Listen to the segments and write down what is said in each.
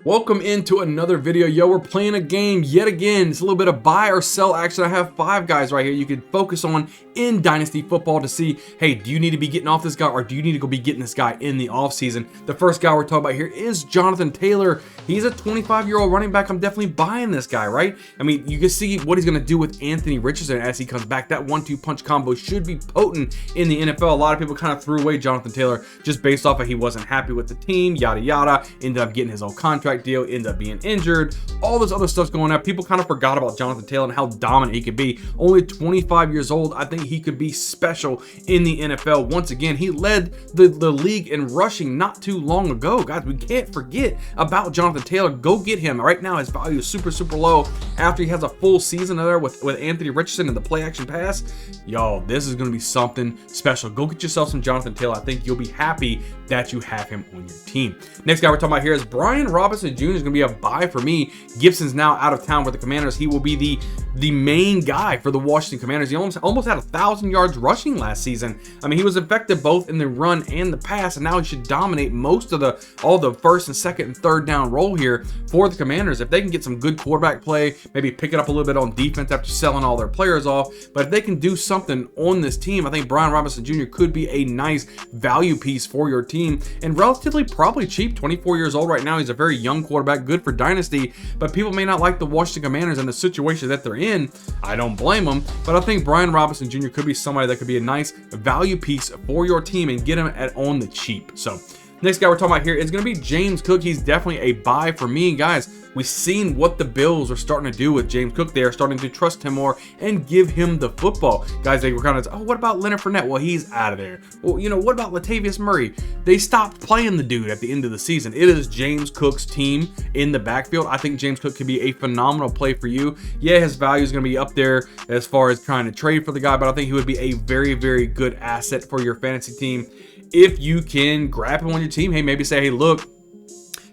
Welcome into another video. Yo, we're playing a game yet again. It's a little bit of buy or sell action. I have 5 guys right here you can focus on in Dynasty football to see, hey, do you need to be getting off this guy or do you need to go be getting this guy in the offseason? The first guy we're talking about here is Jonathan Taylor. He's a 25-year-old running back. I'm definitely buying this guy, right? I mean, you can see what he's going to do with Anthony Richardson as he comes back. That 1-2 punch combo should be potent in the NFL. A lot of people kind of threw away Jonathan Taylor just based off of he wasn't happy with the team, yada, yada. Ended up getting his old contract deal, ends up being injured, all this other stuff's going on. People kind of forgot about Jonathan Taylor and how dominant he could be. Only 25 years old, I think he could be special in the NFL. Once again, he led the league in rushing not too long ago. Guys, we can't forget about Jonathan Taylor. Go get him. Right now, his value is super low after he has a full season there with Anthony Richardson and the play action pass. Yo, this is going to be something special. Go get yourself some Jonathan Taylor. I think you'll be happy that you have him on your team. Next guy we're talking about here is Brian Robinson Jr. is going to be a buy for me. Gibson's now out of town with the Commanders. He will be the main guy for the Washington Commanders. He almost had 1,000 yards rushing last season. I mean, he was effective both in the run and the pass, and now he should dominate most of all the first and second and third down role here for the Commanders. If they can get some good quarterback play, maybe pick it up a little bit on defense after selling all their players off, but if they can do something on this team, I think Brian Robinson Jr. could be a nice value piece for your team, and relatively probably cheap. 24 years old right now. He's a very young quarterback, good for Dynasty, but people may not like the Washington Commanders and the situation that they're in. I don't blame them, but I think Brian Robinson Jr. could be somebody that could be a nice value piece for your team and get him on the cheap. So next guy we're talking about here is going to be James Cook. He's definitely a buy for me. Guys, we've seen what the Bills are starting to do with James Cook. They are starting to trust him more and give him the football. Guys, they were kind of, oh, what about Leonard Fournette? Well, he's out of there. Well, you know, what about Latavius Murray? They stopped playing the dude at the end of the season. It is James Cook's team in the backfield. I think James Cook could be a phenomenal play for you. Yeah, his value is going to be up there as far as trying to trade for the guy, but I think he would be a very good asset for your fantasy team. If you can grab him on your team, hey, maybe say, hey, look,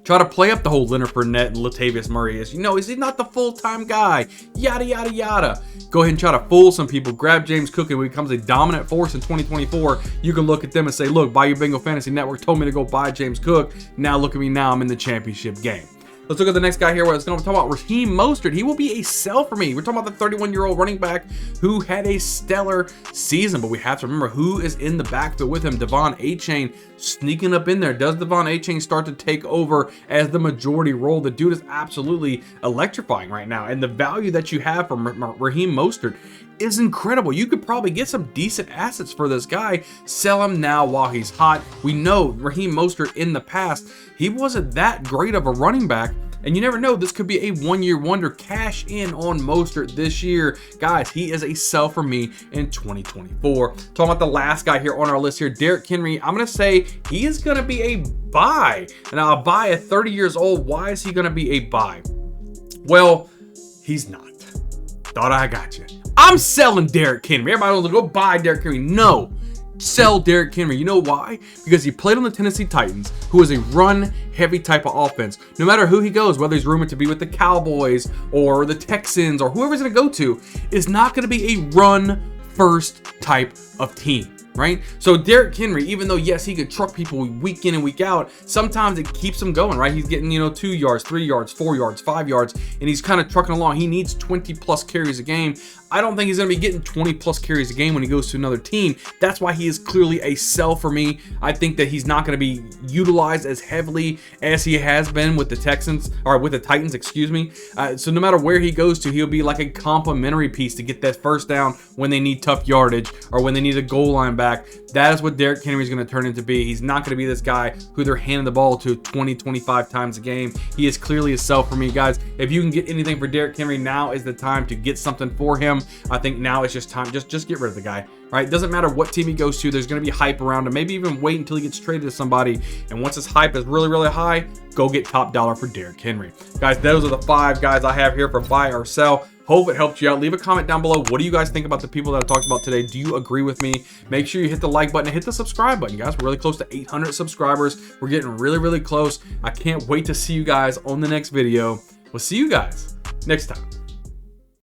try to play up the whole Leonard Fournette and Latavius Murray is, is he not the full-time guy? Yada, yada, yada. Go ahead and try to fool some people. Grab James Cook and he becomes a dominant force in 2024. You can look at them and say, look, Bayou Bengal Fantasy Network told me to go buy James Cook. Now look at me now. I'm in the championship game. Let's look at the next guy here. We're going to talk about Raheem Mostert. He will be a sell for me. We're talking about the 31-year-old running back who had a stellar season, but we have to remember who is in the backfield with him. Devon Achane sneaking up in there. Does Devon Achane start to take over as the majority role? The dude is absolutely electrifying right now, and the value that you have from Raheem Mostert is incredible. You could probably get some decent assets for this guy. Sell him now while he's hot. We know Raheem Mostert in the past, he wasn't that great of a running back. And you never know, this could be a one-year wonder. Cash in on Mostert this year. Guys, he is a sell for me in 2024. Talking about the last guy here on our list here, Derrick Henry. I'm going to say he is going to be a buy. Now, a buy at 30 years old, why is he going to be a buy? Well, he's not. Thought I got you. I'm selling Derrick Henry. Everybody wants to go buy Derrick Henry. No. Sell Derrick Henry. You know why? Because he played on the Tennessee Titans, who is a run-heavy type of offense. No matter who he goes, whether he's rumored to be with the Cowboys or the Texans or whoever he's going to go to, is not going to be a run-first type of team. Right? So Derrick Henry, even though, yes, he could truck people week in and week out, sometimes it keeps him going, right? He's getting, 2 yards, 3 yards, 4 yards, 5 yards, and he's kind of trucking along. He needs 20 plus carries a game. I don't think he's going to be getting 20 plus carries a game when he goes to another team. That's why he is clearly a sell for me. I think that he's not going to be utilized as heavily as he has been with the Texans, or with the Titans, excuse me. So no matter where he goes to, he'll be like a complimentary piece to get that first down when they need tough yardage or when they need a goal line back. That is what Derrick Henry is going to turn into be. He's not going to be this guy who they're handing the ball to 20, 25 times a game. He is clearly a sell for me, guys. If you can get anything for Derrick Henry, now is the time to get something for him. I think now it's just time. Just get rid of the guy. Right? Doesn't matter what team he goes to. There's going to be hype around him. Maybe even wait until he gets traded to somebody. And once his hype is really high, go get top dollar for Derrick Henry. Guys, those are the 5 guys I have here for buy or sell. Hope it helped you out. Leave a comment down below. What do you guys think about the people that I talked about today? Do you agree with me? Make sure you hit the like button and hit the subscribe button, guys. We're really close to 800 subscribers. We're getting really close. I can't wait to see you guys on the next video. We'll see you guys next time.